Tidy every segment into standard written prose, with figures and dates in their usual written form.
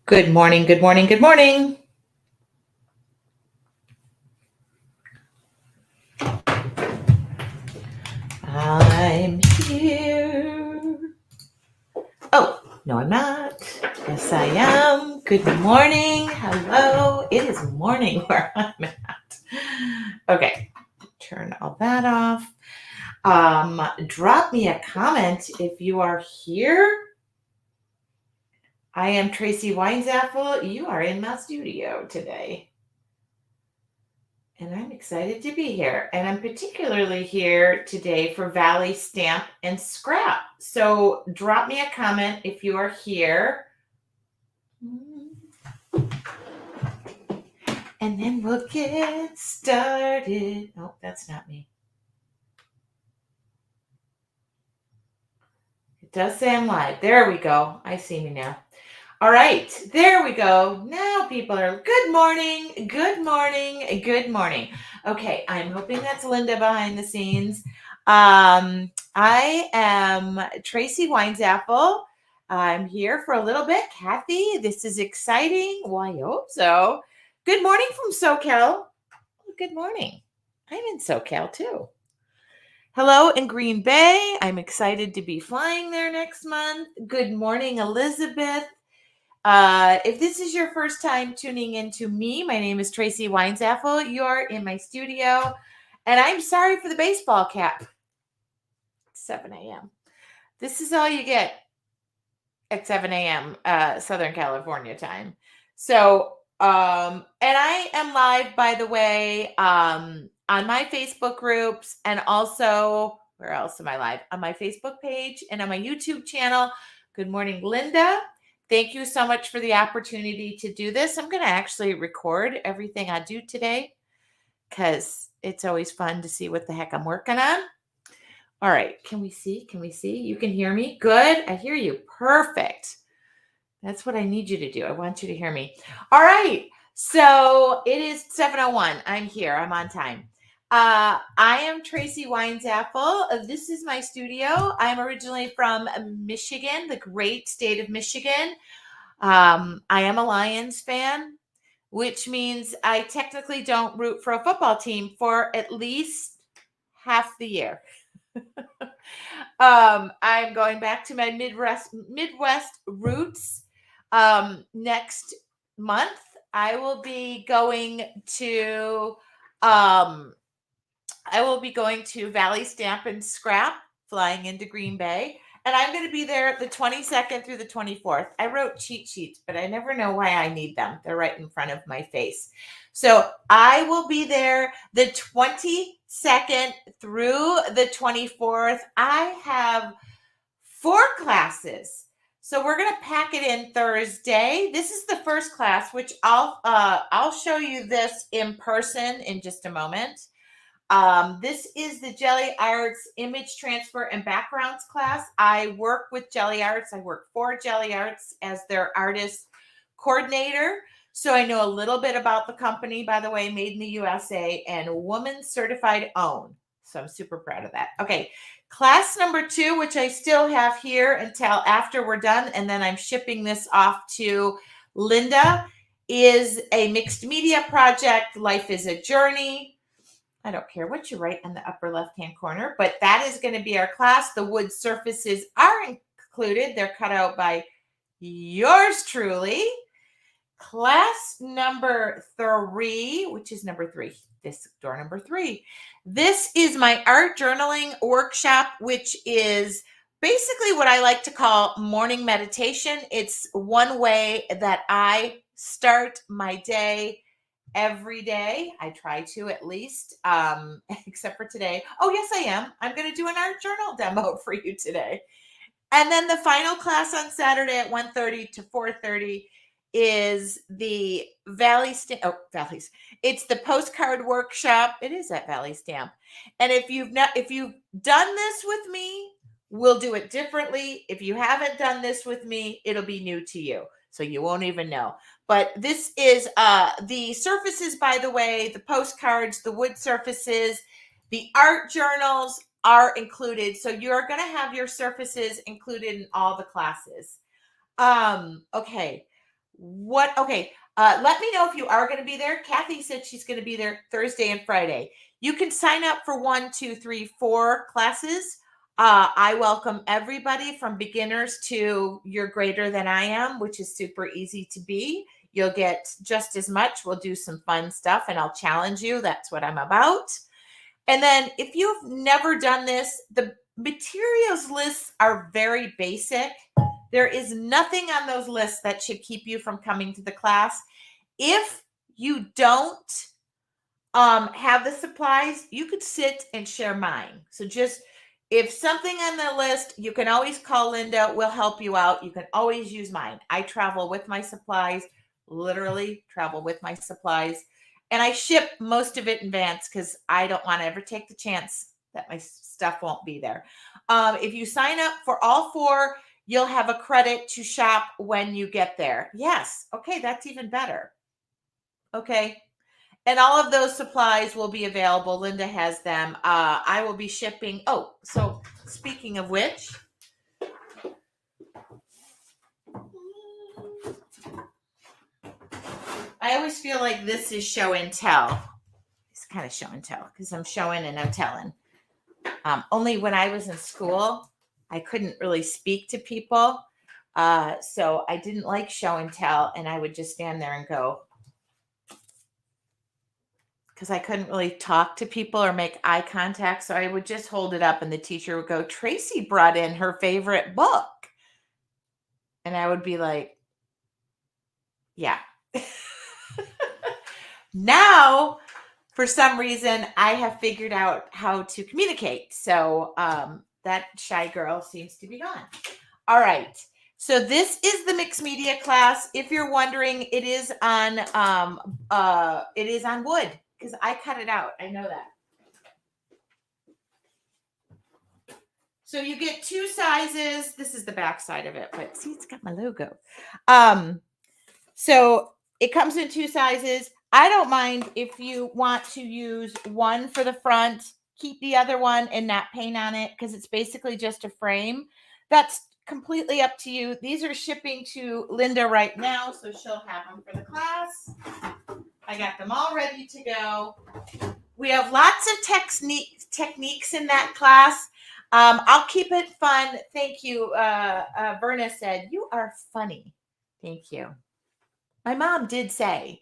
Good morning, good morning, good morning. I'm here. Oh, no, I'm not. Yes, I am. Good morning. Hello. It is morning where I'm at. Okay, turn all that off. Drop me a comment if you are here. I am Tracy Weinzapfel. You are in my studio today. And I'm excited to be here. And I'm particularly here today for Valley Stamp and Scrap. So drop me a comment if you are here. And then we'll get started. Oh, that's not me. It does say I'm live. There we go. I see me now. All right, there we go. Now people are, good morning, good morning, good morning. Okay, I'm hoping that's Linda behind the scenes. I am Tracy Weinzapfel. I'm here for a little bit. Kathy, this is exciting. Well, I hope so. Good morning from SoCal. Good morning. I'm in SoCal too. Hello in Green Bay. I'm excited to be flying there next month. Good morning, Elizabeth. If this is your first time tuning into me, my name is Tracy Weinzapfel. You're in my studio, and I'm sorry for the baseball cap. It's 7 a.m. This is all you get at 7 a.m. Southern California time. So, and I am live, by the way, on my Facebook groups, and also, where else am I live? On my Facebook page and on my YouTube channel. Good morning, Linda. Thank you so much for the opportunity to do this. I'm going to actually record everything I do today because it's always fun to see what the heck I'm working on. All right. Can we see? Can we see? You can hear me? Good. I hear you. Perfect. That's what I need you to do. I want you to hear me. All right. So it is 7:01. I'm here. I'm on time. I am Tracy Weinzapfel. This is my studio. I'm originally from Michigan, the great state of Michigan. I am a Lions fan, which means I technically don't root for a football team for at least half the year. I'm going back to my Midwest roots. Next month, I will be going to Valley Stamp and Scrap, flying into Green Bay. And I'm going to be there the 22nd through the 24th. I wrote cheat sheets, but I never know why I need them. They're right in front of my face. So I will be there the 22nd through the 24th. I have 4 classes. So we're going to pack it in Thursday. This is the first class, which I'll show you this in person in just a moment. This is the Jelly Arts Image Transfer and Backgrounds class. I work with Jelly Arts. I work for Jelly Arts as their artist coordinator. So I know a little bit about the company, by the way, made in the USA and woman certified owned. So I'm super proud of that. Okay. Class number 2, which I still have here until after we're done, and then I'm shipping this off to Linda, is a mixed media project. Life is a journey. I don't care what you write in the upper left-hand corner, but that is going to be our class. The wood surfaces are included. They're cut out by yours truly. Class number 3, which is number 3, this door number 3. This is my art journaling workshop, which is basically what I like to call morning meditation. It's one way that I start my day every day. I try to, at least, except for today. Oh, yes, I am. I'm going to do an art journal demo for you today. And then the final class on Saturday at 1:30 to 4:30 is the it's the postcard workshop. It is at Valley Stamp. And if you've done this with me, we'll do it differently. If you haven't done this with me, it'll be new to you. So you won't even know. But this is the surfaces, by the way, the postcards, the wood surfaces, the art journals are included. So you're going to have your surfaces included in all the classes. Okay. What? Okay. Let me know if you are going to be there. Kathy said she's going to be there Thursday and Friday. You can sign up for 1, 2, 3, 4 classes. I welcome everybody from beginners to you're greater than I am, which is super easy to be. You'll get just as much. We'll do some fun stuff and I'll challenge you. That's what I'm about. And then if you've never done this, the materials lists are very basic. There is nothing on those lists that should keep you from coming to the class. If you don't have the supplies, you could sit and share mine. So just if something on the list, you can always call Linda. We'll help you out. You can always use mine. I travel with my supplies, literally travel with my supplies. And I ship most of it in advance because I don't want to ever take the chance that my stuff won't be there. If you sign up for all 4, you'll have a credit to shop when you get there. Yes. Okay. That's even better. Okay. And all of those supplies will be available. Linda has them. I will be shipping. Oh, so speaking of which, I always feel like this is show and tell. It's kind of show and tell because I'm showing and I'm telling. Only when I was in school, I couldn't really speak to people. So I didn't like show and tell. And I would just stand there and go, because I couldn't really talk to people or make eye contact. So I would just hold it up and the teacher would go, Tracy brought in her favorite book. And I would be like, yeah. Now, for some reason, I have figured out how to communicate. So that shy girl seems to be gone. All right. So this is the mixed media class. If you're wondering, it is on wood because I cut it out. I know that. So you get 2 sizes. This is the back side of it, but see, it's got my logo. So it comes in 2 sizes. I don't mind if you want to use one for the front, keep the other one and not paint on it because it's basically just a frame. That's completely up to you. These are shipping to Linda right now, so she'll have them for the class. I got them all ready to go. We have lots of techniques in that class. I'll keep it fun. Thank you. Verna said, you are funny. Thank you. My mom did say,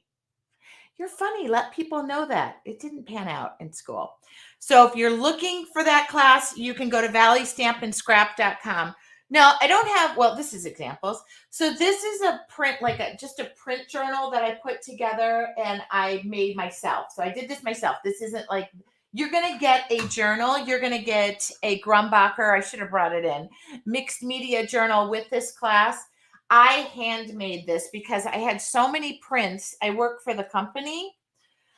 you're funny. Let people know that. It didn't pan out in school. So if you're looking for that class, you can go to valleystampindscrap.com. Now, I don't have, well, this is examples. So this is a print, just a print journal that I put together and I made myself. So I did this myself. This isn't like, you're going to get a journal. You're going to get a Grumbacher. I should have brought it in. Mixed media journal with this class. I handmade this because I had so many prints. I work for the company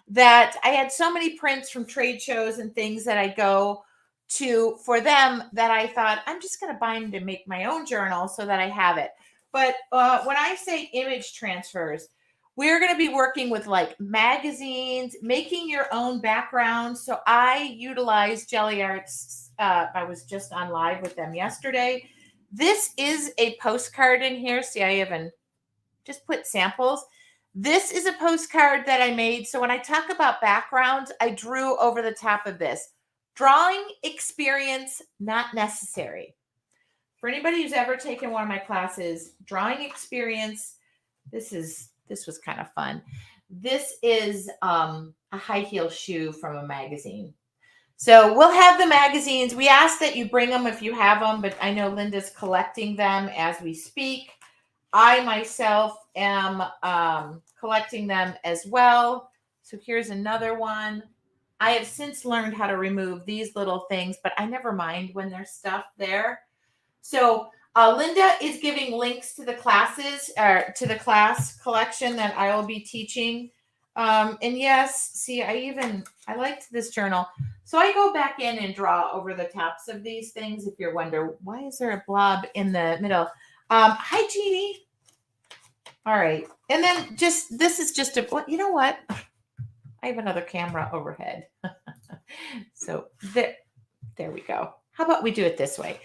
that I had so many prints from trade shows and things that I go to for them that I thought I'm just going to bind and make my own journal so that I have it. But when I say image transfers, we're going to be working with like magazines, making your own background. So I utilize Jelly Arts. I was just on live with them yesterday. This is a postcard in here. See, I even just put samples. This is a postcard that I made. So when I talk about backgrounds, I drew over the top of this. Drawing experience, not necessary. For anybody who's ever taken one of my classes, drawing experience, this was kind of fun. This is a high heel shoe from a magazine. So we'll have the magazines. We ask that you bring them if you have them, but I know Linda's collecting them as we speak. I myself am collecting them as well. So here's another one. I have since learned how to remove these little things, but I never mind when there's stuff there. So Linda is giving links to the classes or to the class collection that I will be teaching. And yes, see, I liked this journal. So I go back in and draw over the tops of these things. If you're wondering, why is there a blob in the middle? Hi, Jeannie. All right. And then this is just you know what? I have another camera overhead. So there we go. How about we do it this way?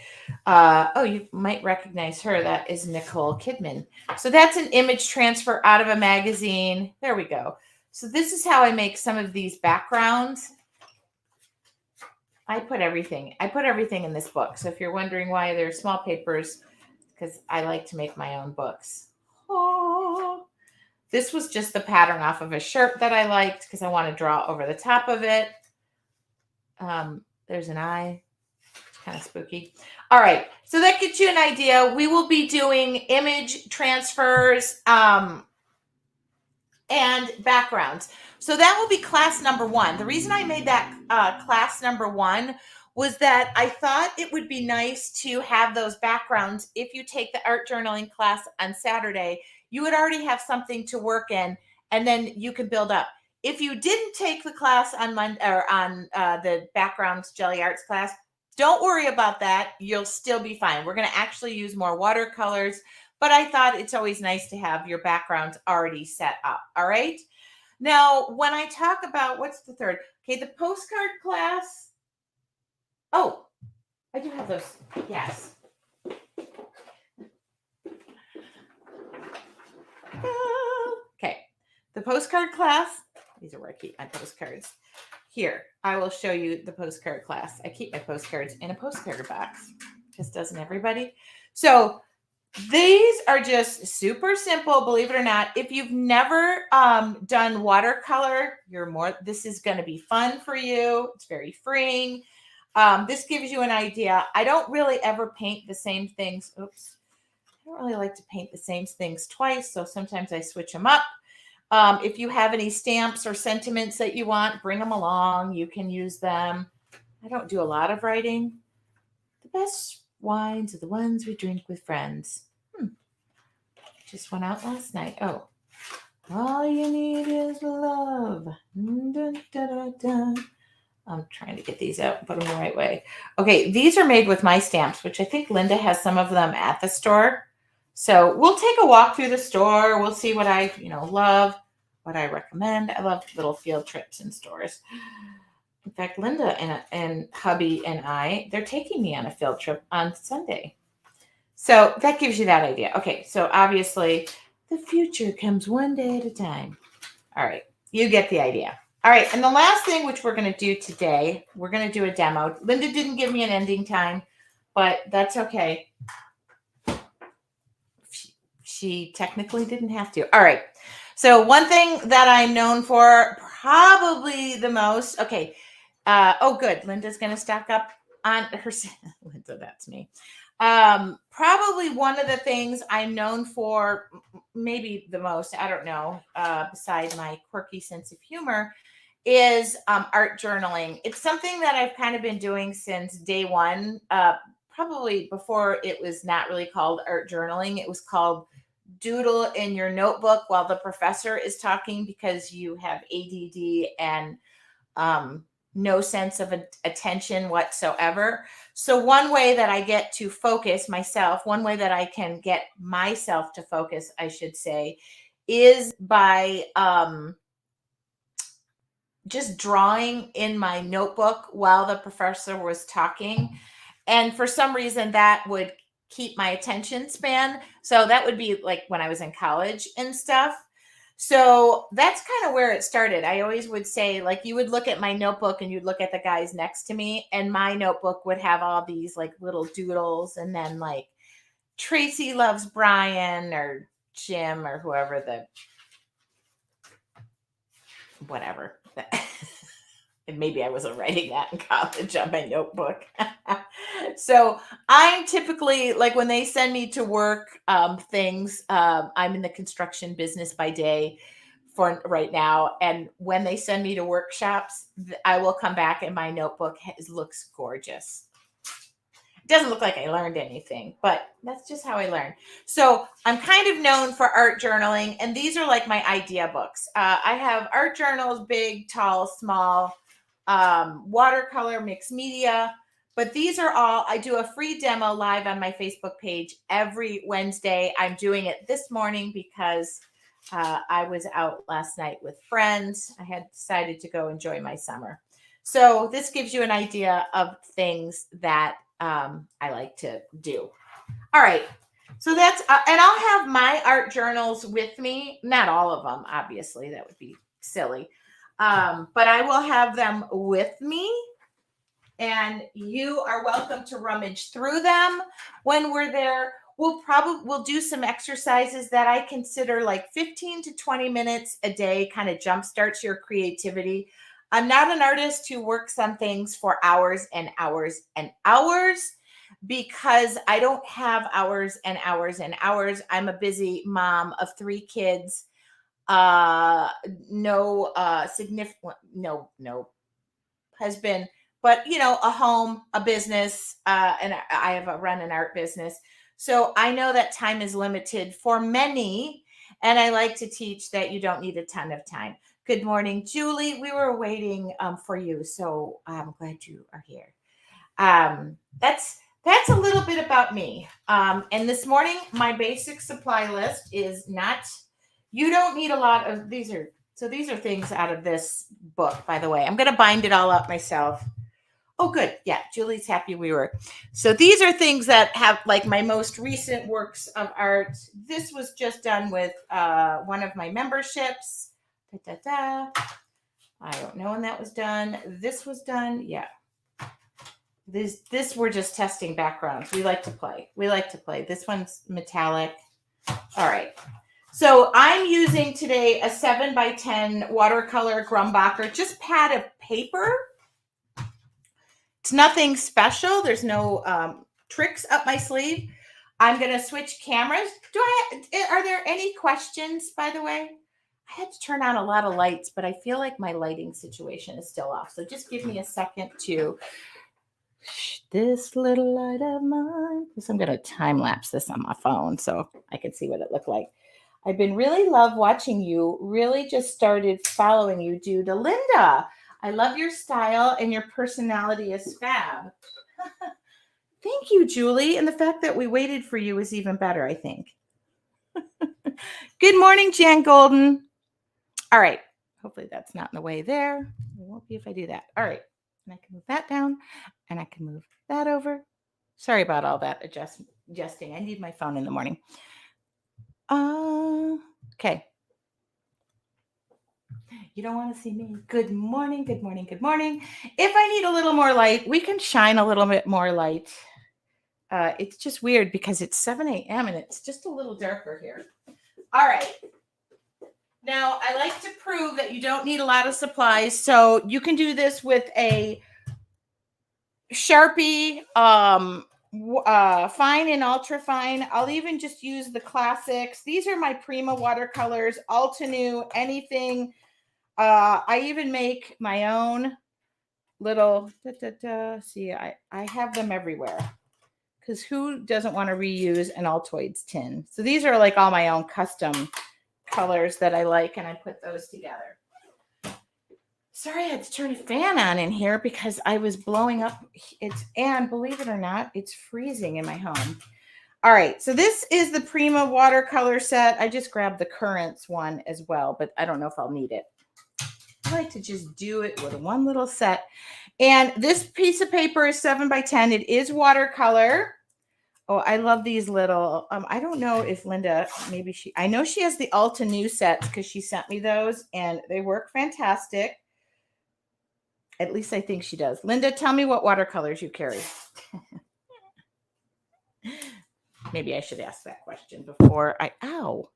Oh, you might recognize her. That is Nicole Kidman. So that's an image transfer out of a magazine. There we go. So this is how I make some of these backgrounds. I put everything in this book. So if you're wondering why there's small papers, because I like to make my own books. Oh, this was just the pattern off of a shirt that I liked because I want to draw over the top of it. There's an eye. It's kind of spooky. All right. So that gets you an idea. We will be doing image transfers and backgrounds. So that will be class number 1. The reason I made that class number 1 was that I thought it would be nice to have those backgrounds. If you take the art journaling class on Saturday, you would already have something to work in, and then you can build up. If you didn't take the class on Monday or on the backgrounds Jelly Arts class, don't worry about that. You'll still be fine. We're going to actually use more watercolors, but I thought it's always nice to have your backgrounds already set up. All right. Now, when I talk about what's the third? Okay, the postcard class. Oh, I do have those. Yes. Okay, the postcard class. These are where I keep my postcards. Here, I will show you the postcard class. I keep my postcards in a postcard box. Just doesn't everybody? So these are just super simple, believe it or not. If you've never done watercolor, this is going to be fun for you. It's very freeing. This gives you an idea. I don't really ever paint the same things. Oops. I don't really like to paint the same things twice, so sometimes I switch them up. If you have any stamps or sentiments that you want, bring them along. You can use them. I don't do a lot of writing. The best wines are the ones we drink with friends. Just went out last night. Oh, all you need is love. Dun, dun, dun, dun. I'm trying to get these out and put them the right way. Okay, these are made with my stamps, which I think Linda has some of them at the store. So we'll take a walk through the store. We'll see what I, love, what I recommend. I love little field trips in stores. In fact, Linda and hubby and they're taking me on a field trip on Sunday. So that gives you that idea. Okay, so obviously the future comes one day at a time. All right, you get the idea. All right, and the last thing which we're going to do today, we're going to do a demo. Linda didn't give me an ending time, but that's okay. She technically didn't have to. All right, so one thing that I'm known for, probably the most, okay. Oh, good. Linda's going to stack up on her. Linda, that's me. Probably one of the things I'm known for, maybe the most, I don't know, besides my quirky sense of humor, is art journaling. It's something that I've kind of been doing since day one, probably before it was not really called art journaling. It was called doodle in your notebook while the professor is talking, because you have ADD and no sense of attention whatsoever. So one way that I get to focus myself, one way that I can get myself to focus, I should say, is by just drawing in my notebook while the professor was talking. And for some reason that would keep my attention span. So that would be like when I was in college and stuff. So that's kind of where it started. I always would say, like, you would look at my notebook and you'd look at the guys next to me, and my notebook would have all these like little doodles, and then like Tracy loves Brian or Jim or whoever whatever. And maybe I wasn't writing that in college on my notebook. So I'm typically, like, when they send me to work things, I'm in the construction business by day for right now. And when they send me to workshops, I will come back and my notebook looks gorgeous. It doesn't look like I learned anything, but that's just how I learn. So I'm kind of known for art journaling, and these are like my idea books. I have art journals, big, tall, small, watercolor, mixed media, but these are all, I do a free demo live on my Facebook page every Wednesday. I'm doing it this morning because I was out last night with friends. I had decided to go enjoy my summer. So this gives you an idea of things that I like to do. All right. So that's, and I'll have my art journals with me. Not all of them, obviously. That would be silly. But I will have them with me. And you are welcome to rummage through them when we're there. We'll do some exercises that I consider like 15 to 20 minutes a day, kind of jumpstarts your creativity. I'm not an artist who works on things for hours and hours and hours because I don't have hours and hours and hours. I'm a busy mom of 3 kids. No significant, no husband, but a home, a business, and I have run an art business. So I know that time is limited for many, and I like to teach that you don't need a ton of time. Good morning, Julie. We were waiting for you, so I'm glad you are here. That's a little bit about me. And this morning, my basic supply list is not. You don't need a lot of these are. So these are things out of this book, by the way. I'm going to bind it all up myself. Oh, good. Yeah, Julie's happy we were. So these are things that have like my most recent works of art. This was just done with one of my memberships. I don't know when that was done. This was done. Yeah. This we're just testing backgrounds. We like to play. This one's metallic. All right. So I'm using today a 7x10 watercolor Grumbacher, just pad of paper. It's nothing special. There's no tricks up my sleeve. I'm going to switch cameras. Are there any questions, by the way? I had to turn on a lot of lights, but I feel like my lighting situation is still off. So just give me a second to this little light of mine. I'm going to time lapse this on my phone so I can see what it looked like. I've been really love watching you. Really just started following you due to Linda. I love your style and your personality is fab. Thank you, Julie. And the fact that we waited for you is even better, I think. Good morning, Jan Golden. All right. Hopefully that's not in the way there. It won't be if I do that. All right. And I can move that down and I can move that over. Sorry about all that adjusting. I need my phone in the morning. Okay. You don't want to see me. Good morning, good morning, good morning. If I need a little more light, we can shine a little bit more light. It's just weird because it's 7 a.m. and it's just a little darker here. All right. Now, I like to prove that you don't need a lot of supplies. So you can do this with a Sharpie, fine and ultra fine. I'll even just use the classics. These are my Prima watercolors, Altenew, anything. I even make my own little, see, I have them everywhere because who doesn't want to reuse an Altoids tin? So these are like all my own custom colors that I like, and I put those together. Sorry, I had to turn a fan on in here because I was blowing up. And believe it or not, it's freezing in my home. All right, so this is the Prima Watercolor Set. I just grabbed the Currents one as well, but I don't know if I'll need it. I like to just do it with one little set. And this piece of paper is 7x10. It is watercolor. Oh, I love these little, I don't know if Linda, I know she has the Altenew sets because she sent me those and they work fantastic. At least I think she does. Linda, tell me what watercolors you carry. Maybe I should ask that question before ow.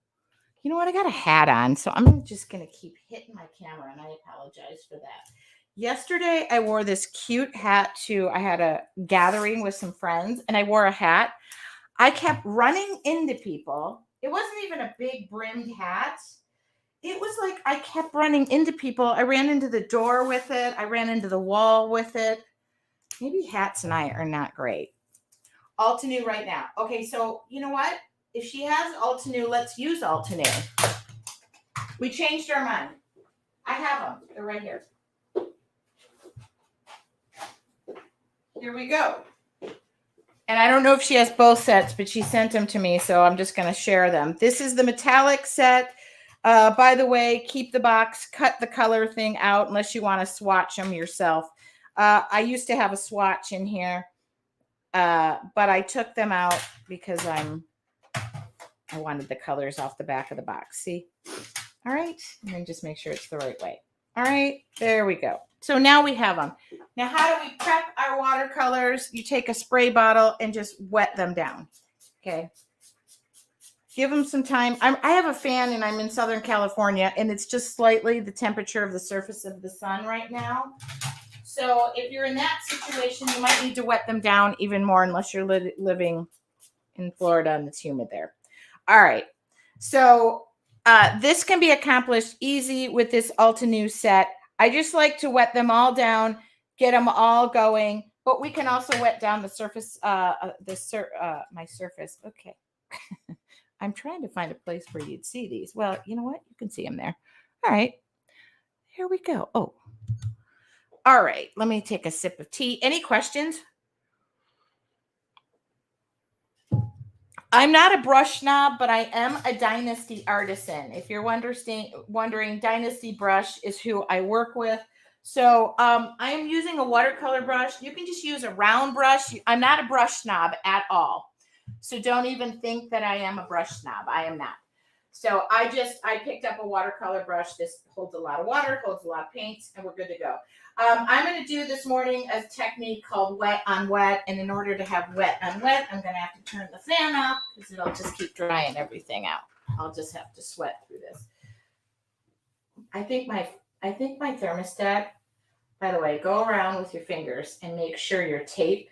You know what? I got a hat on, so I'm just going to keep hitting my camera, and I apologize for that. Yesterday, I wore this cute hat I had a gathering with some friends, and I wore a hat. I kept running into people. It wasn't even a big brimmed hat. It was like I kept running into people. I ran into the door with it. I ran into the wall with it. Maybe hats and I are not great. Altenew right now. Okay, so you know what? If she has Altenew, let's use Altenew. We changed our mind. I have them. They're right here. Here we go. And I don't know if she has both sets, but she sent them to me, so I'm just going to share them. This is the metallic set. By the way, keep the box, cut the color thing out unless you want to swatch them yourself. I used to have a swatch in here, but I took them out because I wanted the colors off the back of the box. See? All right. And then just make sure it's the right way. All right. There we go. So now we have them. Now, how do we prep our watercolors? You take a spray bottle and just wet them down. Okay. Give them some time. I have a fan and I'm in Southern California and it's just slightly the temperature of the surface of the sun right now. So if you're in that situation, you might need to wet them down even more unless you're living in Florida and it's humid there. All right. So this can be accomplished easy with this Altenew set. I just like to wet them all down, get them all going, but we can also wet down the surface, my surface. Okay. I'm trying to find a place where you'd see these. Well, you know what? You can see them there. All right. Here we go. Oh, all right. Let me take a sip of tea. Any questions? I'm not a brush snob, but I am a Dynasty artisan. If you're wondering, Dynasty brush is who I work with. So I am using a watercolor brush. You can just use a round brush. I'm not a brush snob at all. So don't even think that I am a brush snob. I am not. So I picked up a watercolor brush. This holds a lot of water, holds a lot of paints, and we're good to go. I'm going to do this morning a technique called wet on wet. And in order to have wet on wet, I'm going to have to turn the fan off because it'll just keep drying everything out. I'll just have to sweat through this. I think my thermostat, by the way, go around with your fingers and make sure your tape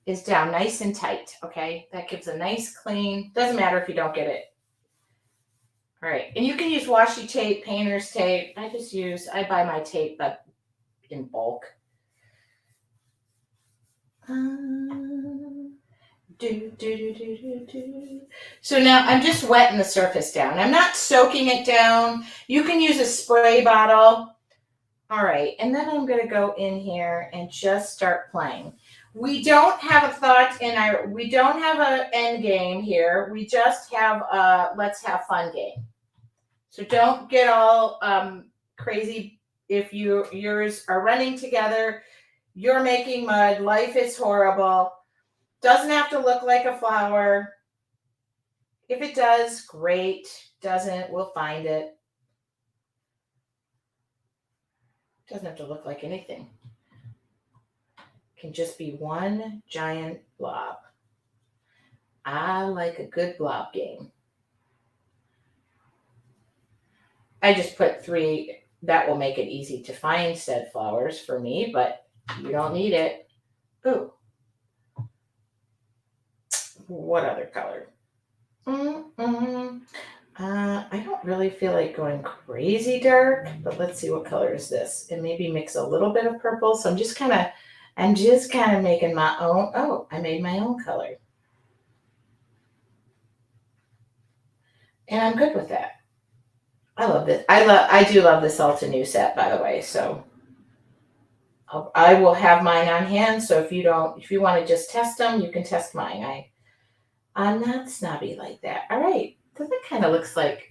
is down nice and tight, okay? That gives a nice clean, doesn't matter if you don't get it. All right, and you can use washi tape, painter's tape. I buy my tape, but in bulk. So now I'm just wetting the surface down. I'm not soaking it down. You can use a spray bottle. All right, and then I'm going to go in here and just start playing. We don't have a thought we don't have an end game here. We just have a let's have fun game. So don't get all crazy if yours are running together. You're making mud. Life is horrible. Doesn't have to look like a flower. If it does, great. Doesn't, we'll find it. Doesn't have to look like anything. Can just be one giant blob. I like a good blob game. I just put 3. That will make it easy to find said flowers for me, but you don't need it. Ooh. What other color? I don't really feel like going crazy dark, but let's see what color is this. And maybe mix a little bit of purple. So I'm just kind of making my own. Oh, I made my own color. And I'm good with that. I love this. I do love this Altenew set, by the way. So I will have mine on hand. So if you want to just test them, you can test mine. I'm not snobby like that. All right. That kind of looks like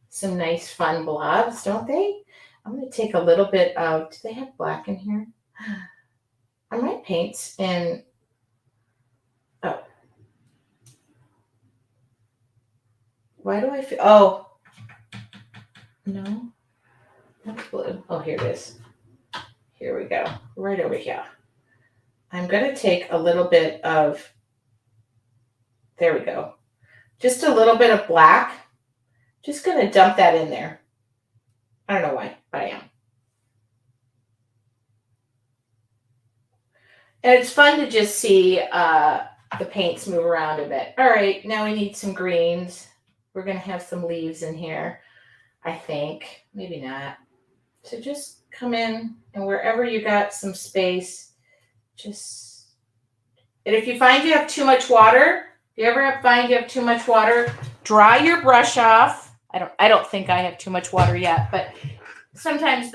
some nice fun blobs, don't they? I'm going to take a little bit of, do they have black in here? I might paint in, oh. Why do I feel, oh. No, that's blue. Oh, here it is. Here we go. Right over here. I'm going to take a little bit of, there we go. Just a little bit of black. Just going to dump that in there. I don't know why, but I am. And it's fun to just see the paints move around a bit. All right, now we need some greens. We're going to have some leaves in here, I think. Maybe not. So just come in and wherever you got some space, just, and if you find you have too much water, if you ever find you have too much water, dry your brush off. I don't think I have too much water yet, but sometimes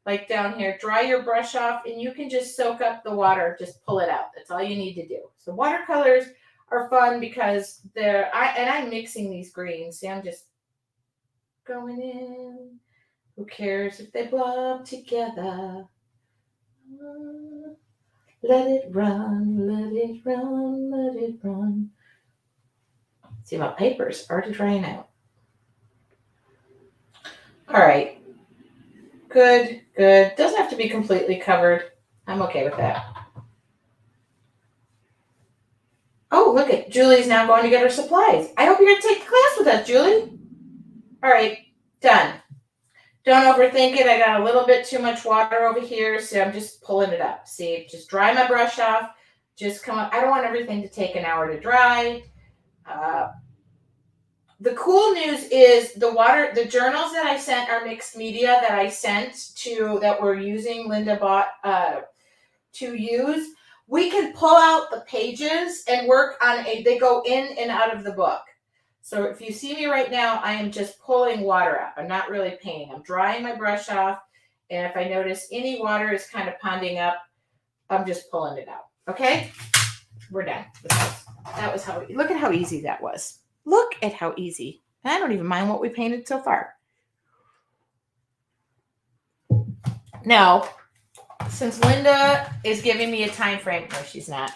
like down here, dry your brush off and you can just soak up the water, just pull it out. That's all you need to do. So watercolors are fun because I'm mixing these greens. See, I'm just going in. Who cares if they blob together? Let it run, let it run, let it run. See, my paper's already drying out. All right. Good, good. Doesn't have to be completely covered. I'm okay with that. Oh, look at Julie's now going to get her supplies. I hope you're going to take the class with us, Julie. All right, done. Don't overthink it. I got a little bit too much water over here, so I'm just pulling it up. See, just dry my brush off. Just come up. I don't want everything to take an hour to dry. The cool news is the journals that I sent are mixed media that I sent that we're using, Linda bought to use. We can pull out the pages and work on they go in and out of the book. So if you see me right now, I am just pulling water up. I'm not really painting. I'm drying my brush off. And if I notice any water is kind of ponding up, I'm just pulling it out. Okay? We're done with this. That was look at how easy that was. Look at how easy. And I don't even mind what we painted so far. Now, since Linda is giving me a time frame, no, she's not.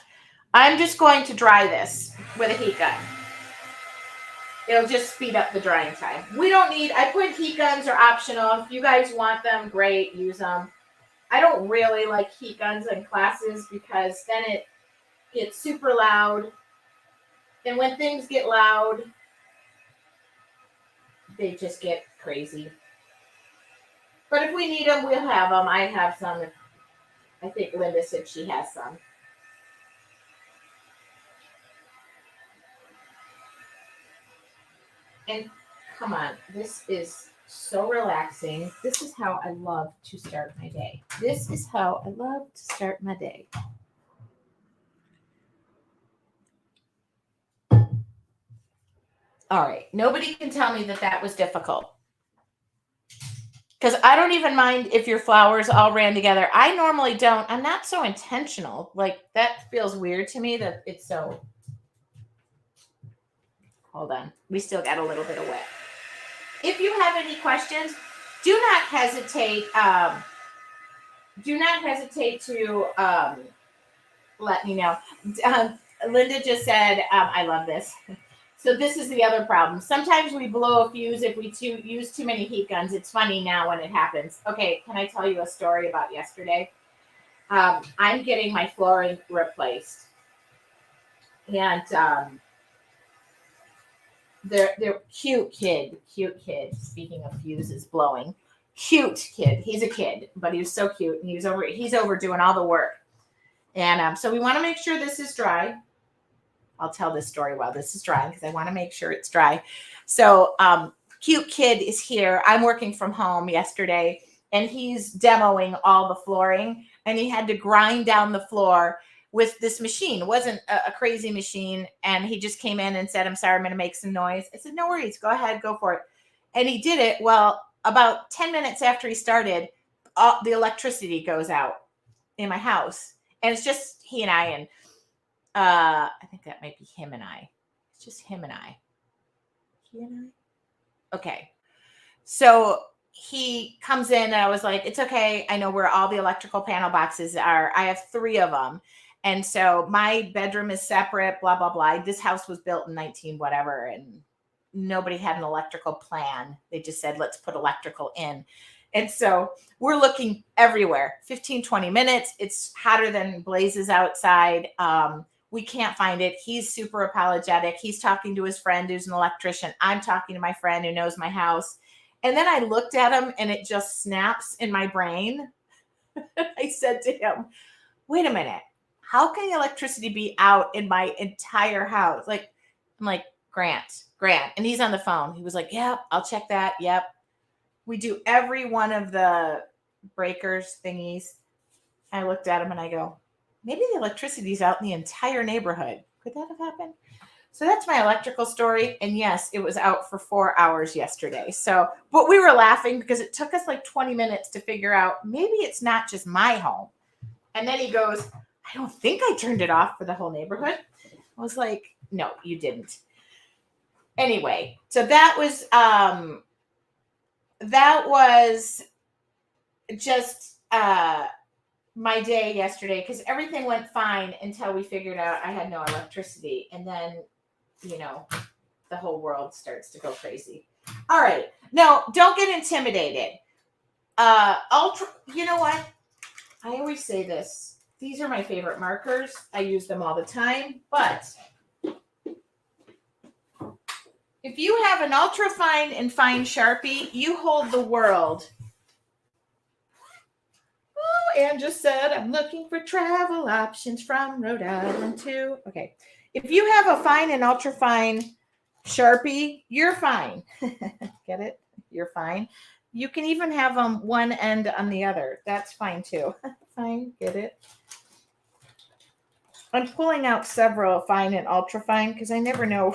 I'm just going to dry this with a heat gun. It'll just speed up the drying time. We don't need, I put heat guns are optional. If you guys want them, great, use them. I don't really like heat guns in classes because then it gets super loud. And when things get loud, they just get crazy. But if we need them, we'll have them. I have some. I think Linda said she has some. And come on, this is so relaxing. This is how I love to start my day. This is how I love to start my day. All right. Nobody can tell me that that was difficult. Because I don't even mind if your flowers all ran together. I normally don't. I'm not so intentional. Like, that feels weird to me that it's so... Hold on. We still got a little bit of wet. If you have any questions, do not hesitate. Do not hesitate to let me know. Linda just said, I love this. So this is the other problem. Sometimes we blow a fuse if we use too many heat guns. It's funny now when it happens. Okay, can I tell you a story about yesterday? I'm getting my flooring replaced. And they're cute kid. Speaking of fuses blowing, cute kid. He's a kid, but he was so cute. And he's over doing all the work. And so we want to make sure this is dry. I'll tell this story while this is drying because I want to make sure it's dry. So cute kid is here. I'm working from home yesterday, and he's demoing all the flooring, and he had to grind down the floor with this machine. It wasn't a crazy machine. And he just came in and said, I'm sorry, I'm going to make some noise. I said, no worries. Go ahead. Go for it. And he did it. Well, about 10 minutes after he started, the electricity goes out in my house. And it's just he and I. And I think that might be him and I. It's just him and I. He and I? Okay. So he comes in and I was like, it's okay. I know where all the electrical panel boxes are. I have 3 of them. And so my bedroom is separate, blah, blah, blah. This house was built in 19 whatever, and nobody had an electrical plan. They just said, let's put electrical in. And so we're looking everywhere, 15, 20 minutes. It's hotter than blazes outside. We can't find it. He's super apologetic. He's talking to his friend who's an electrician. I'm talking to my friend who knows my house. And then I looked at him and it just snaps in my brain. I said to him, wait a minute. How can the electricity be out in my entire house? Like, I'm like, Grant. And he's on the phone. He was like, yep, I'll check that. Yep. We do every one of the breakers thingies. I looked at him and I go, maybe the electricity's out in the entire neighborhood. Could that have happened? So that's my electrical story. And yes, it was out for 4 hours yesterday. So, but we were laughing because it took us like 20 minutes to figure out maybe it's not just my home. And then he goes, I don't think I turned it off for the whole neighborhood. I was like, no, you didn't. Anyway, so that was just my day yesterday because everything went fine until we figured out I had no electricity. And then, you know, the whole world starts to go crazy. All right. No, don't get intimidated. You know what? I always say this. These are my favorite markers. I use them all the time. But if you have an ultra fine and fine Sharpie, you hold the world. Oh, Ann just said, I'm looking for travel options from Rhode Island too. Okay. If you have a fine and ultra fine Sharpie, you're fine. Get it? You're fine. You can even have them one end on the other. That's fine too. Fine. Get it? I'm pulling out several fine and ultra fine because I never know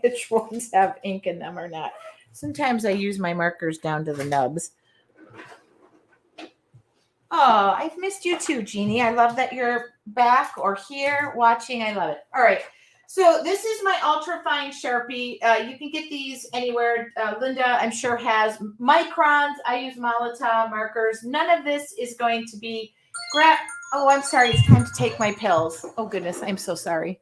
which ones have ink in them or not. Sometimes I use my markers down to the nubs. Oh, I've missed you too, Jeannie. I love that you're back or here watching. I love it. All right. So this is my ultra fine Sharpie. You can get these anywhere. Linda, I'm sure, has microns. I use Molotov markers. None of this is going to be Oh, I'm sorry. It's time to take my pills. Oh, goodness. I'm so sorry.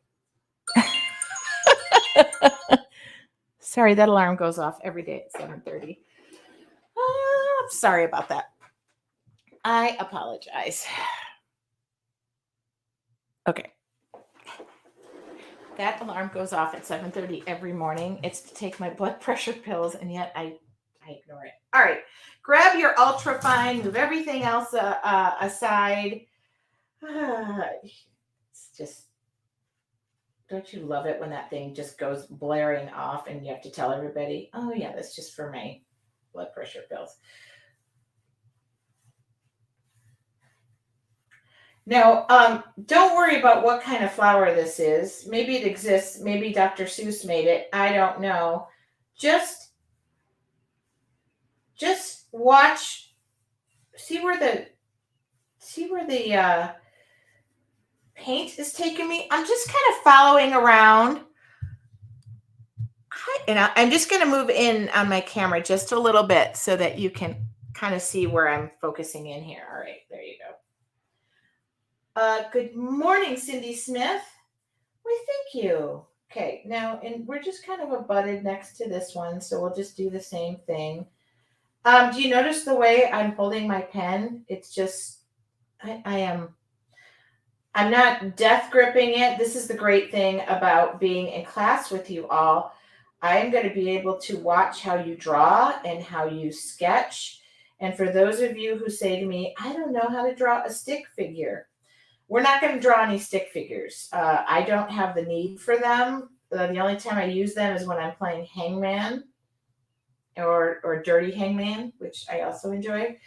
Sorry, that alarm goes off every day at 7:30. I'm sorry about that. I apologize. Okay. That alarm goes off at 7:30 every morning. It's to take my blood pressure pills, and yet I ignore it. All right. Grab your ultra fine. Move everything else aside. It's just, don't you love it when that thing just goes blaring off and you have to tell everybody, oh yeah, that's just for my blood pressure pills. Now, don't worry about what kind of flower this is. Maybe it exists. Maybe Dr. Seuss made it. I don't know. Just watch, see where the paint is taking me. I'm just kind of following around. And I'm just going to move in on my camera just a little bit so that you can kind of see where I'm focusing in here. All right, there you go. Good morning, Cindy Smith. Why, thank you. Okay, now, and we're just kind of abutted next to this one, so we'll just do the same thing. Do you notice the way I'm holding my pen? It's just, I'm not death gripping it. This is the great thing about being in class with you all. I'm going to be able to watch how you draw and how you sketch. And for those of you who say to me, I don't know how to draw a stick figure, we're not going to draw any stick figures. I don't have the need for them. The only time I use them is when I'm playing Hangman or Dirty Hangman, which I also enjoy.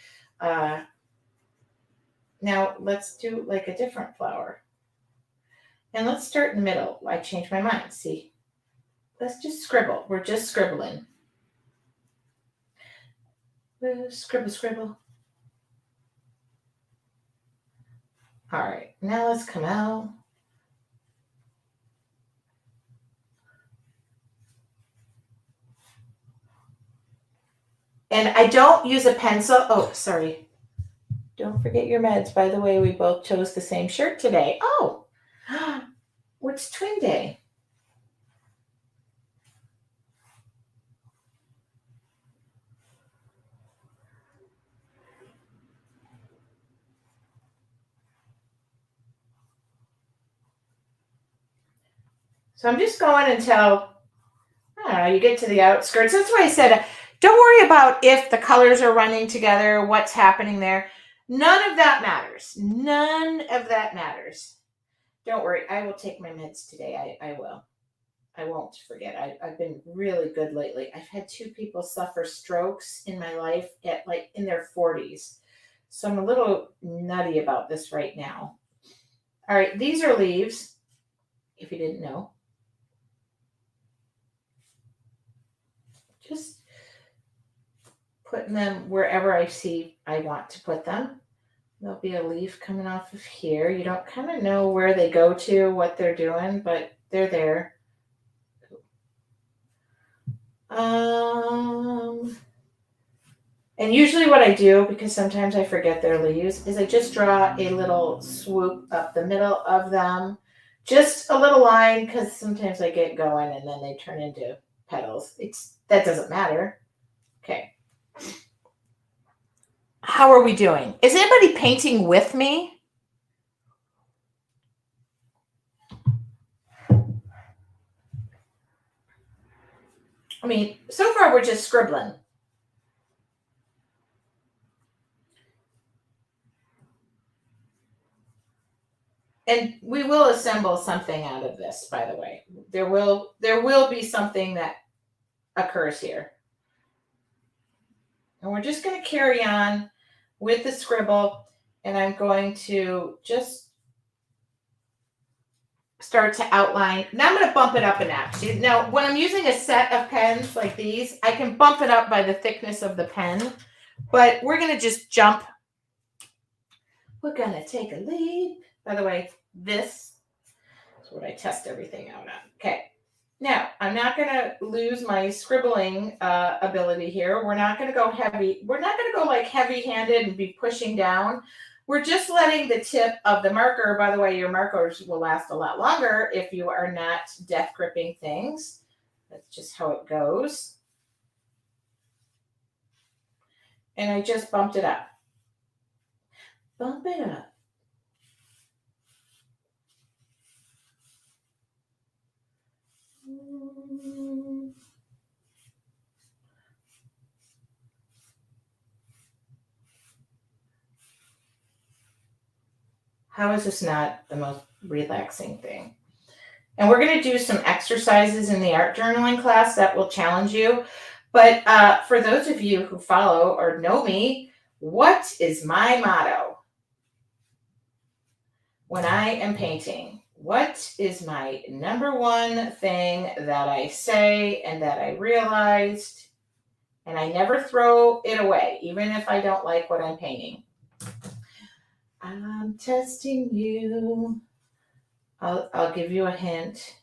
Now let's do like a different flower. And let's start in the middle. I changed my mind. See, let's just scribble. We're just scribbling. Scribble, scribble. All right, now let's come out. And I don't use a pencil. Oh, sorry. Don't forget your meds. By the way, we both chose the same shirt today. Oh, what's Twin Day? So I'm just going until, I don't know, you get to the outskirts. That's why I said, don't worry about if the colors are running together, what's happening there. None of that matters. None of that matters. Don't worry. I will take my meds today. I will. I won't forget. I've been really good lately. I've had 2 people suffer strokes in my life at like in their 40s. So I'm a little nutty about this right now. All right. These are leaves, if you didn't know. Just putting them wherever I see I want to put them. There'll be a leaf coming off of here. You don't kind of know where they go to, what they're doing, but they're there. And usually what I do, because sometimes I forget their leaves, is I just draw a little swoop up the middle of them. Just a little line, because sometimes I get going and then they turn into petals. That doesn't matter. Okay. How are we doing? Is anybody painting with me? I mean, so far we're just scribbling. And we will assemble something out of this, by the way. There will be something that occurs here. And we're just going to carry on with the scribble, and I'm going to just start to outline. Now I'm going to bump it up a notch. Now, when I'm using a set of pens like these, I can bump it up by the thickness of the pen, but we're going to just jump. We're going to take a leap. By the way, this is what I test everything out on. Okay. Now, I'm not going to lose my scribbling ability here. We're not going to go heavy. We're not going to go like heavy-handed and be pushing down. We're just letting the tip of the marker, by the way, your markers will last a lot longer if you are not death gripping things. That's just how it goes. And I just bumped it up. Bump it up. How is this not the most relaxing thing? And we're going to do some exercises in the art journaling class that will challenge you. But for those of you who follow or know me, what is my motto when I am painting? What is my number one thing that I say and that I realized, and I never throw it away, even if I don't like what I'm painting? I'm testing you. I'll give you a hint.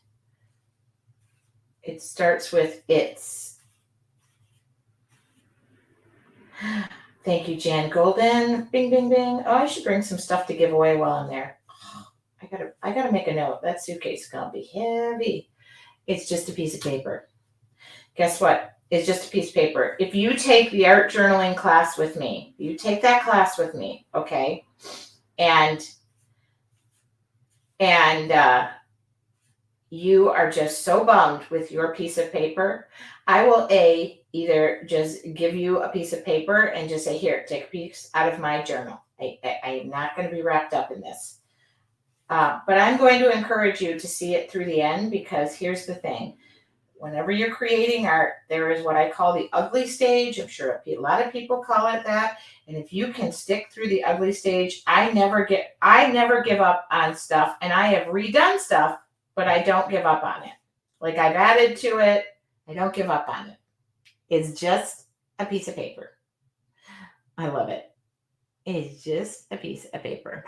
It starts with it's. Thank you, Jan Golden. Bing, bing, bing. Oh, I should bring some stuff to give away while I'm there. I gotta make a note. That suitcase is gonna be heavy. It's just a piece of paper. Guess what? It's just a piece of paper. If you take the art journaling class with me, you take that class with me, okay? And you are just so bummed with your piece of paper, I will either just give you a piece of paper and just say, here, take a piece out of my journal. I'm not going to be wrapped up in this. But I'm going to encourage you to see it through the end, because here's the thing. Whenever you're creating art, there is what I call the ugly stage. I'm sure a lot of people call it that. And if you can stick through the ugly stage, I never give up on stuff, and I have redone stuff, but I don't give up on it. Like, I've added to it. I don't give up on it. It's just a piece of paper. I love it. It's just a piece of paper.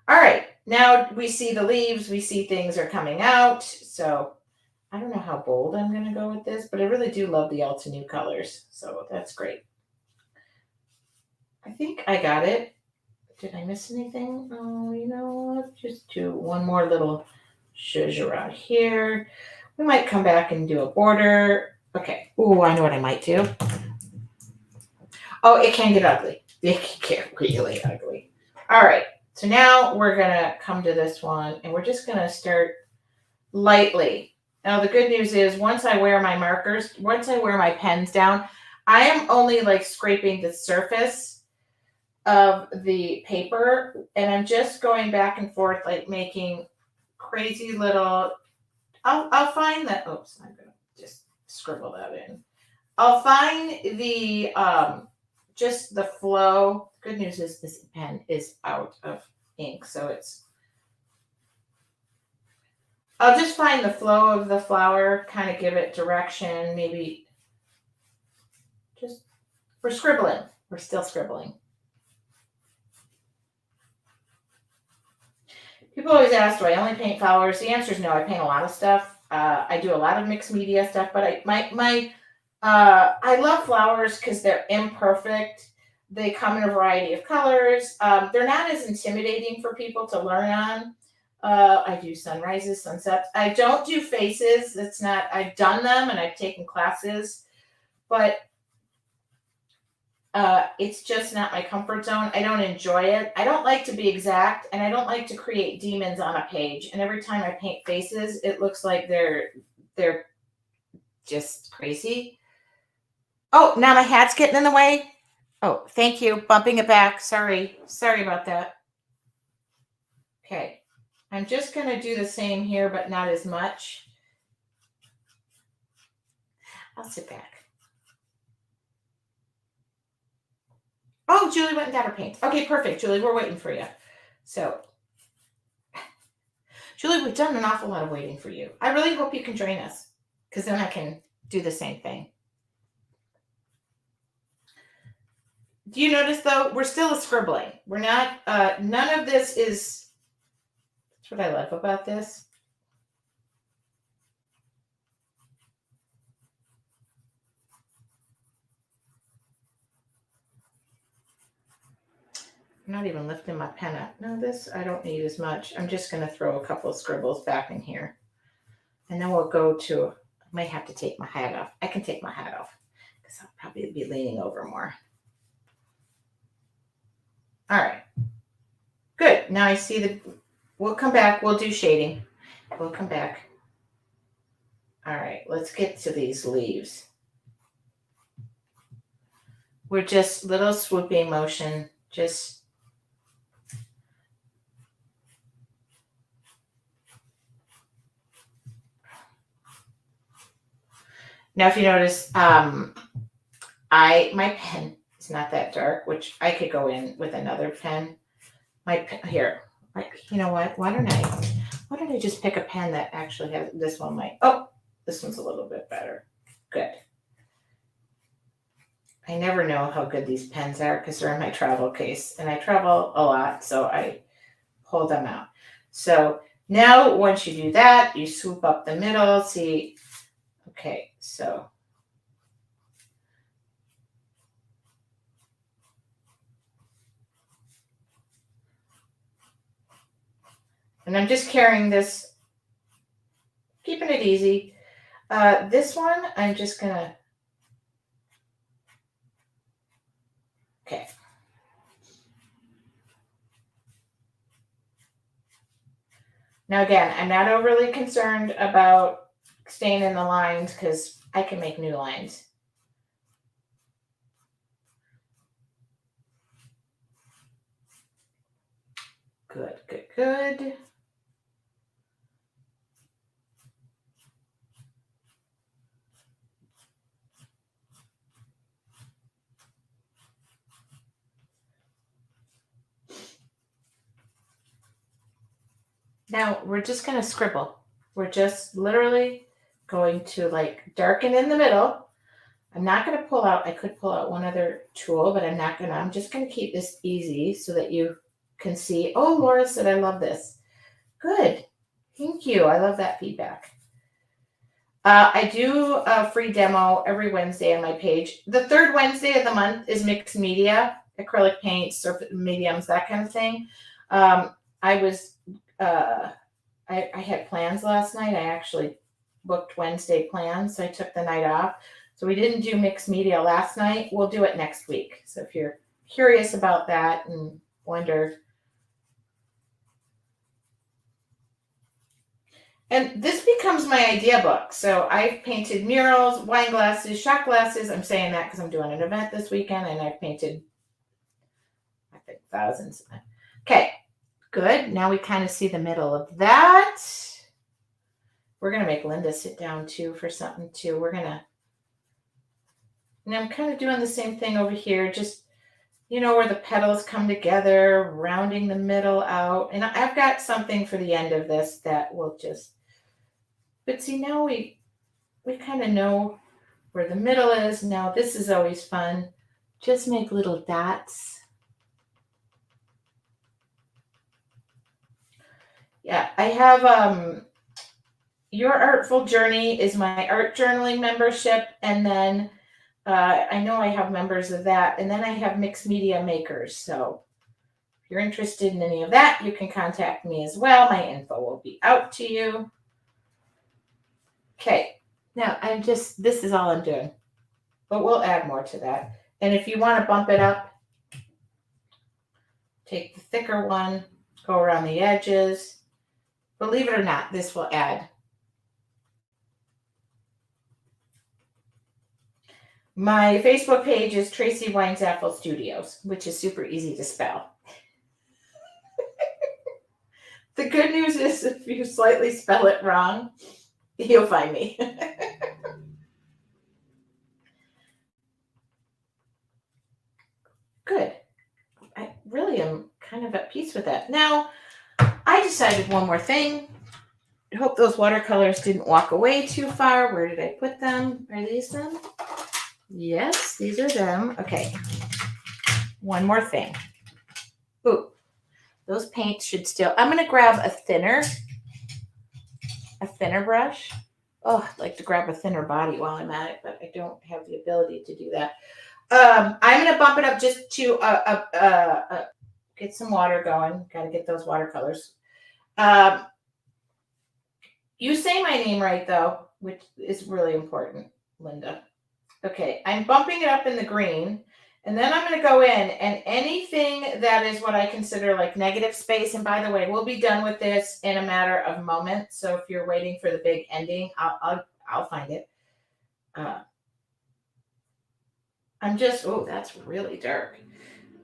All right. Now we see the leaves. We see things are coming out. So I don't know how bold I'm going to go with this, but I really do love the Ulta New colors. So that's great. I think I got it. Did I miss anything? Oh, let's just do one more little shush around here. We might come back and do a border. Okay. Oh, I know what I might do. Oh, it can get ugly. It can get really ugly. All right. So now we're going to come to this one, and we're just going to start lightly. Now, the good news is once I wear my pens down, I am only like scraping the surface of the paper, and I'm just going back and forth, like making crazy little, I'll find that, oops, I'm going to just scribble that in. I'll find the, just the flow. Good news is this pen is out of ink, so I'll just find the flow of the flower, kind of give it direction, maybe we're scribbling. We're still scribbling. People always ask, do I only paint flowers? The answer is no. I paint a lot of stuff. I do a lot of mixed media stuff, but my I love flowers because they're imperfect. They come in a variety of colors. They're not as intimidating for people to learn on. I do sunrises, sunsets. I don't do faces. It's not, I've done them and I've taken classes, but it's just not my comfort zone. I don't enjoy it. I don't like to be exact, and I don't like to create demons on a page. And every time I paint faces, it looks like they're just crazy. Oh, now my hat's getting in the way. Oh, thank you. Bumping it back. Sorry. Sorry about that. Okay. I'm just going to do the same here, but not as much. I'll sit back. Oh, Julie went and got her paint. Okay, perfect. Julie, we're waiting for you. So, Julie, we've done an awful lot of waiting for you. I really hope you can join us, because then I can do the same thing. Do you notice, though, we're still scribbling. We're not, none of this is, that's what I love about this. I'm not even lifting my pen up. No, this I don't need as much. I'm just going to throw a couple of scribbles back in here. And then we'll go to, I might have to take my hat off. I can take my hat off because I'll probably be leaning over more. All right. Good. Now I see we'll come back. We'll do shading. We'll come back. All right. Let's get to these leaves. We're just little swooping motion. Just now, if you notice, my pen is not that dark, which I could go in with another pen. Here, you know what? Why don't I just pick a pen that actually has this one? This one's a little bit better. Good. I never know how good these pens are because they're in my travel case, and I travel a lot, so I pull them out. So now, once you do that, you swoop up the middle. See, okay, so. And I'm just carrying this, keeping it easy. This one, I'm just gonna, okay. Now again, I'm not overly concerned about staying in the lines because I can make new lines. Good, good, good. Now we're just going to scribble. We're just literally going to like darken in the middle. I'm not going to pull out, I could pull out one other tool, but I'm not going to. I'm just going to keep this easy so that you can see. Oh, Laura said, I love this. Good. Thank you. I love that feedback. I do a free demo every Wednesday on my page. The third Wednesday of the month is mixed media, acrylic paints, surface mediums, that kind of thing. I had plans last night. I actually booked Wednesday plans, so I took the night off. So we didn't do mixed media last night. We'll do it next week. So if you're curious about that and wonder. And this becomes my idea book. So I've painted murals, wine glasses, shot glasses. I'm saying that because I'm doing an event this weekend, and I've painted, I think, thousands. Okay, good. Now we kind of see the middle of that. We're going to make Linda sit down too for something too. And I'm kind of doing the same thing over here, just, where the petals come together, rounding the middle out. And I've got something for the end of this that will just, but see, now we kind of know where the middle is. Now this is always fun. Just make little dots. Yeah, I have, Your Artful Journey is my art journaling membership. And then I know I have members of that. And then I have Mixed Media Makers. So if you're interested in any of that, you can contact me as well. My info will be out to you. Okay. Now this is all I'm doing. But we'll add more to that. And if you want to bump it up, take the thicker one, go around the edges. Believe it or not, this will add. My Facebook page is Tracy Weinzapfel Studios, which is super easy to spell. The good news is if you slightly spell it wrong, you'll find me. Good. I really am kind of at peace with that. Now, I decided one more thing. I hope those watercolors didn't walk away too far. Where did I put them? Are these them? Yes, these are them. Okay. One more thing. Ooh, those paints should still. I'm going to grab a thinner brush. Oh, I'd like to grab a thinner body while I'm at it, but I don't have the ability to do that. I'm going to bump it up just to get some water going. Got to get those watercolors. You say my name right, though, which is really important, Linda. Okay, I'm bumping it up in the green, and then I'm going to go in, and anything that is what I consider like negative space, and by the way, we'll be done with this in a matter of moments, so if you're waiting for the big ending, I'll find it. I'm just, oh, that's really dark.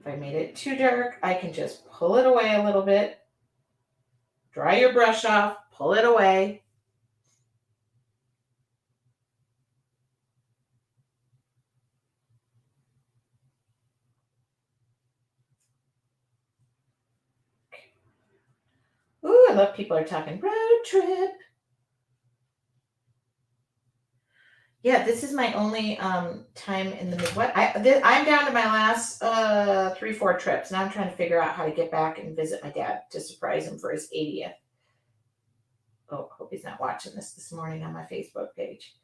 If I made it too dark, I can just pull it away a little bit. Dry your brush off, pull it away. Ooh, I love people are talking road trip. Yeah, this is my only time in the Midwest. I'm down to my last 3-4 trips. Now I'm trying to figure out how to get back and visit my dad to surprise him for his 80th. Oh, hope he's not watching this morning on my Facebook page.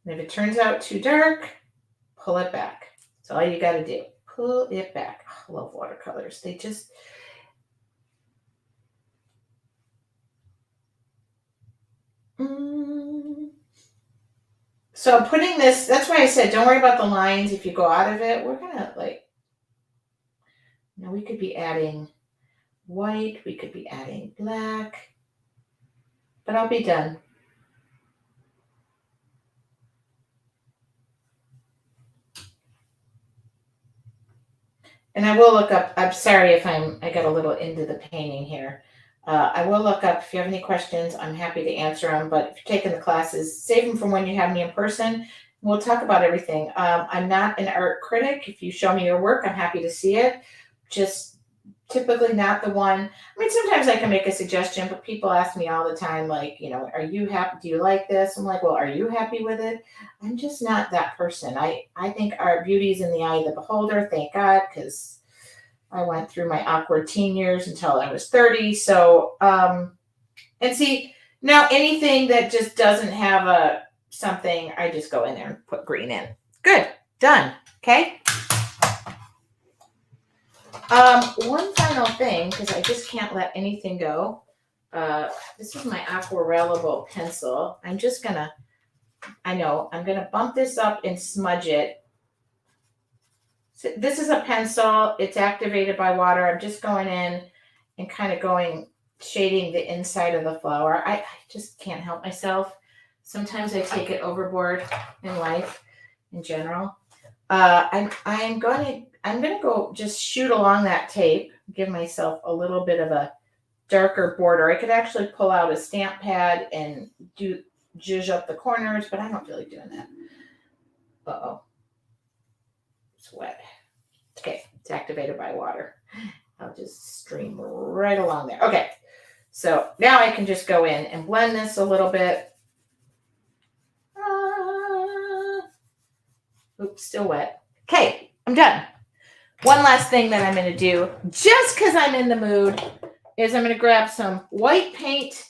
And if it turns out too dark, pull it back. That's all you got to do. Pull it back. I love watercolors. They just... So I'm putting this, that's why I said, don't worry about the lines. If you go out of it, we're going to we could be adding white. We could be adding black. But I'll be done. And I will look up, I'm sorry if I got a little into the painting here. I will look up, if you have any questions, I'm happy to answer them. But if you're taking the classes, save them from when you have me in person. We'll talk about everything. I'm not an art critic. If you show me your work, I'm happy to see it. Just typically not the one. I mean, sometimes I can make a suggestion, but people ask me all the time, like, are you happy? Do you like this? I'm like, well, are you happy with it? I'm just not that person. I think our beauty's in the eye of the beholder. Thank God, because I went through my awkward teen years until I was 30. So, and see, now anything that just doesn't have something, I just go in there and put green in. Good. Done. Okay. One final thing, because I just can't let anything go. This is my aquarellable pencil. I'm going to bump this up and smudge it. So this is a pencil. It's activated by water. I'm just going in and kind of shading the inside of the flower. I just can't help myself. Sometimes I take it overboard in life in general. I'm going to go just shoot along that tape, give myself a little bit of a darker border. I could actually pull out a stamp pad and zhuzh up the corners, but I don't feel like doing that. Uh-oh. It's wet. Okay, it's activated by water. I'll just stream right along there. Okay, so now I can just go in and blend this a little bit. Oops, still wet. Okay, I'm done. One last thing that I'm going to do, just because I'm in the mood, is I'm going to grab some white paint,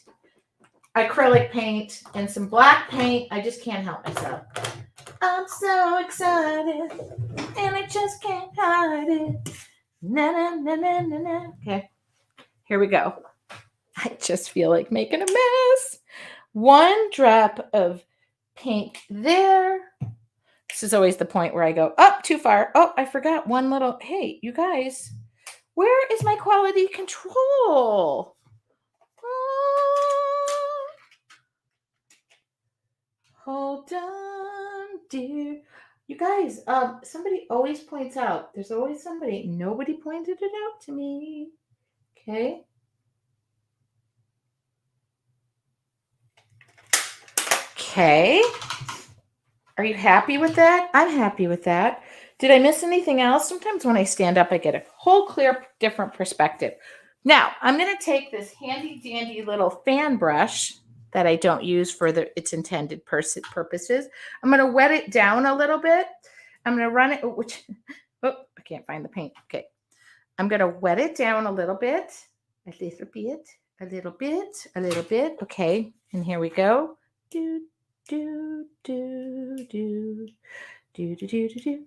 acrylic paint, and some black paint. I just can't help myself. I'm so excited, and I just can't hide it. Na, na, na, na, na, na. Okay, here we go. I just feel like making a mess. 1 drop of paint there. This is always the point where I go, oh, too far. Oh, I forgot one little, hey, you guys, where is my quality control? Hold on, dear. You guys, somebody always points out, there's always somebody, nobody pointed it out to me. Okay. Okay. Are you happy with that? I'm happy with that. Did I miss anything else? Sometimes when I stand up, I get a whole clear, different perspective. Now, I'm going to take this handy dandy little fan brush that I don't use for its intended purposes. I'm going to wet it down a little bit. I'm going to run it, I can't find the paint. Okay. I'm going to wet it down a little bit, a little bit, a little bit, a little bit. Okay. And here we go. Do, do, do, do, do, do, do, do, do,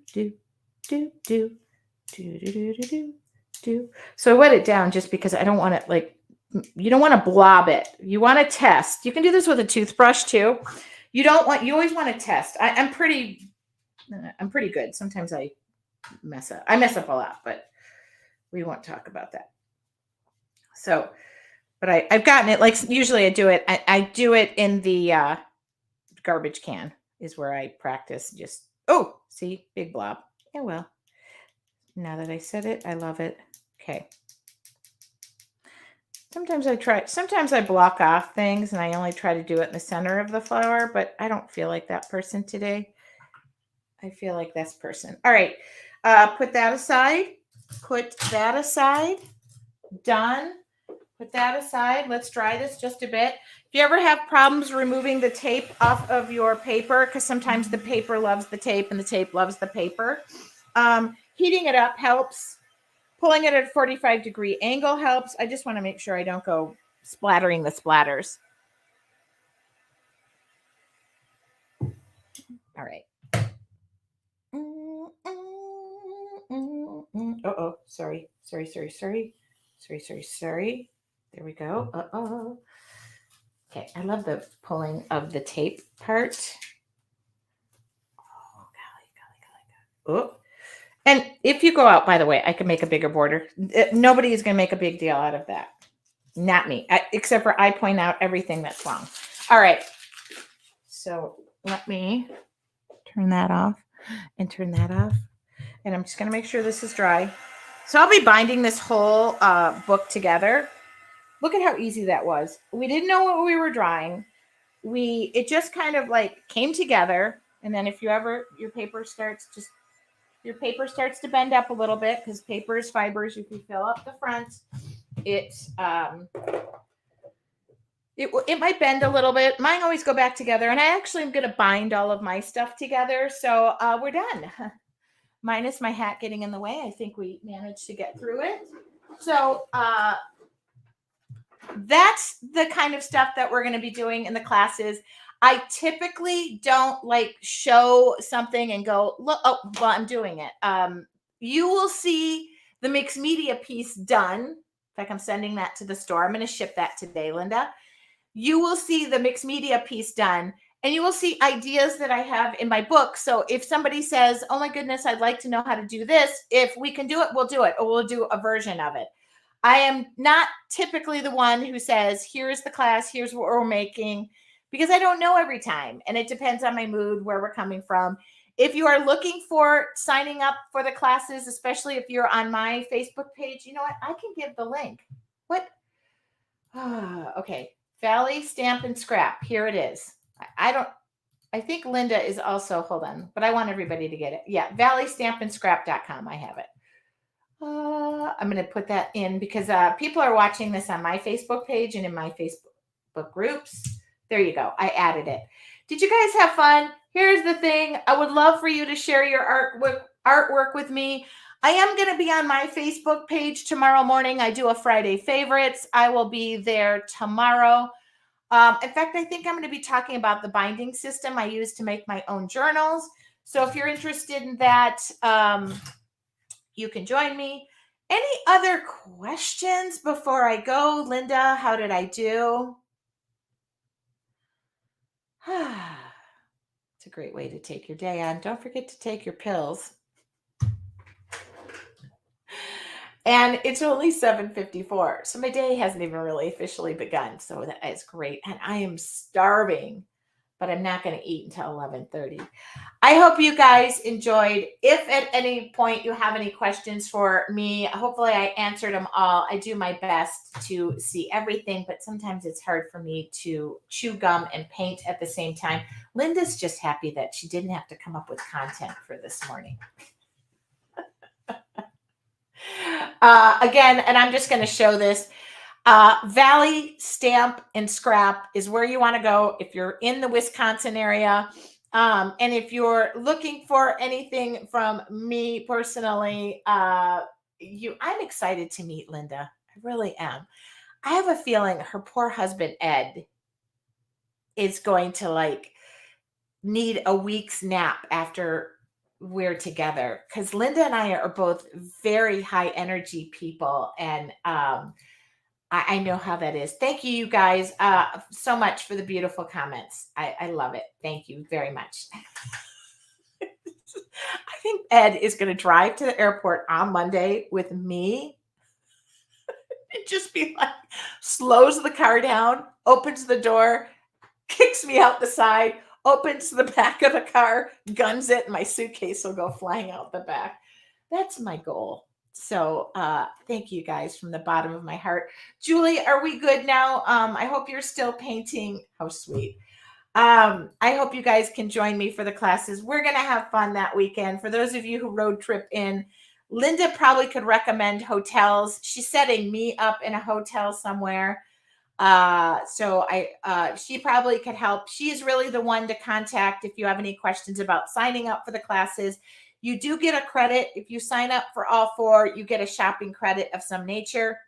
do, do, do, do, do, do. So I wet it down just because I don't want it like, you don't want to blob it. You want to test. You can do this with a toothbrush too. You always want to test. I'm pretty good. Sometimes I mess up. I mess up a lot, but we won't talk about that. So, but I've gotten it, like usually I do it. I do it in the garbage can is where I practice just, oh, see, big blob. Yeah, well, now that I said it, I love it. Okay. Sometimes I block off things and I only try to do it in the center of the flower, but I don't feel like that person today. I feel like this person. All right. Put that aside. Put that aside. Done. Put that aside. Let's dry this just a bit. If you ever have problems removing the tape off of your paper, because sometimes the paper loves the tape and the tape loves the paper, heating it up helps. Pulling it at a 45-degree angle helps. I just want to make sure I don't go splattering the splatters. All right. Uh-oh. Sorry. There we go. Uh-oh. Okay. I love the pulling of the tape part. Oh, golly. Oh. And if you go out, by the way, I can make a bigger border. Nobody is going to make a big deal out of that. Not me, except for I point out everything that's wrong. All right. So let me turn that off and turn that off. And I'm just going to make sure this is dry. So I'll be binding this whole book together. Look at how easy that was. We didn't know what we were drawing. It just kind of like came together. And then if your paper starts to bend up a little bit, because paper is fibers. If you fill up the front, it might bend a little bit. Mine always go back together, and I actually am going to bind all of my stuff together. So we're done. Minus my hat getting in the way. I think we managed to get through it. So that's the kind of stuff that we're going to be doing in the classes. I typically don't like show something and go, look, oh, well, I'm doing it. You will see the mixed media piece done. In fact, I'm sending that to the store. I'm going to ship that today, Linda. You will see the mixed media piece done, and you will see ideas that I have in my book. So if somebody says, oh my goodness, I'd like to know how to do this, if we can do it, we'll do it, or we'll do a version of it. I am not typically the one who says, here's the class, here's what we're making, because I don't know every time. And it depends on my mood, where we're coming from. If you are looking for signing up for the classes, especially if you're on my Facebook page, you know what? I can give the link. What? Okay. Valley Stamp and Scrap. Here it is. I think Linda is also, hold on, but I want everybody to get it. Yeah. ValleyStampandScrap.com. I have it. I'm going to put that in because people are watching this on my Facebook page and in my Facebook groups. There you go. I added it. Did you guys have fun? Here's the thing. I would love for you to share your artwork with me. I am going to be on my Facebook page tomorrow morning. I do a Friday favorites. I will be there tomorrow. In fact, I think I'm going to be talking about the binding system I use to make my own journals. So if you're interested in that, you can join me. Any other questions before I go? Linda, how did I do? It's a great way to take your day on. Don't forget to take your pills. And it's only 7:54. So my day hasn't even really officially begun. So that is great. And I am starving, but I'm not going to eat until 11:30. I hope you guys enjoyed. If at any point you have any questions for me, hopefully I answered them all. I do my best to see everything, but sometimes it's hard for me to chew gum and paint at the same time. Linda's just happy that she didn't have to come up with content for this morning. Again, and I'm just going to show this. Valley Stamp and Scrap is where you want to go if you're in the Wisconsin area. And if you're looking for anything from me personally, I'm excited to meet Linda. I really am. I have a feeling her poor husband, Ed, is going to need a week's nap after we're together, because Linda and I are both very high energy people, and I know how that is. Thank you, you guys, so much for the beautiful comments. I love it. Thank you very much. I think Ed is going to drive to the airport on Monday with me and just be like, slows the car down, opens the door, kicks me out the side, opens the back of the car, guns it, and my suitcase will go flying out the back. That's my goal. So thank you guys from the bottom of my heart. Julie, are we good now? I hope you're still painting. How sweet. I hope you guys can join me for the classes. We're going to have fun that weekend. For those of you who road trip in, Linda probably could recommend hotels. She's setting me up in a hotel somewhere. So she probably could help. She's really the one to contact if you have any questions about signing up for the classes. You do get a credit. If you sign up for all 4, you get a shopping credit of some nature.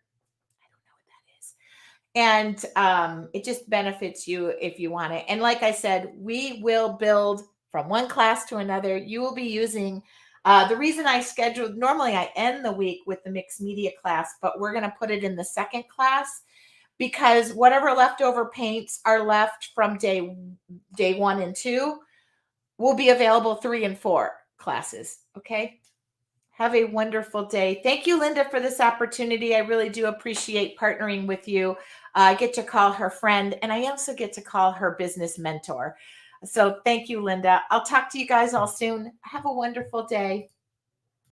I don't know what that is. And it just benefits you if you want it. And like I said, we will build from one class to another. You will be using the reason I scheduled, normally I end the week with the mixed media class, but we're going to put it in the second class, because whatever leftover paints are left from day 1 and 2 will be available 3 and 4 classes. Okay. Have a wonderful day. Thank you, Linda, for this opportunity. I really do appreciate partnering with you. I get to call her friend, and I also get to call her business mentor. So thank you, Linda. I'll talk to you guys all soon. Have a wonderful day.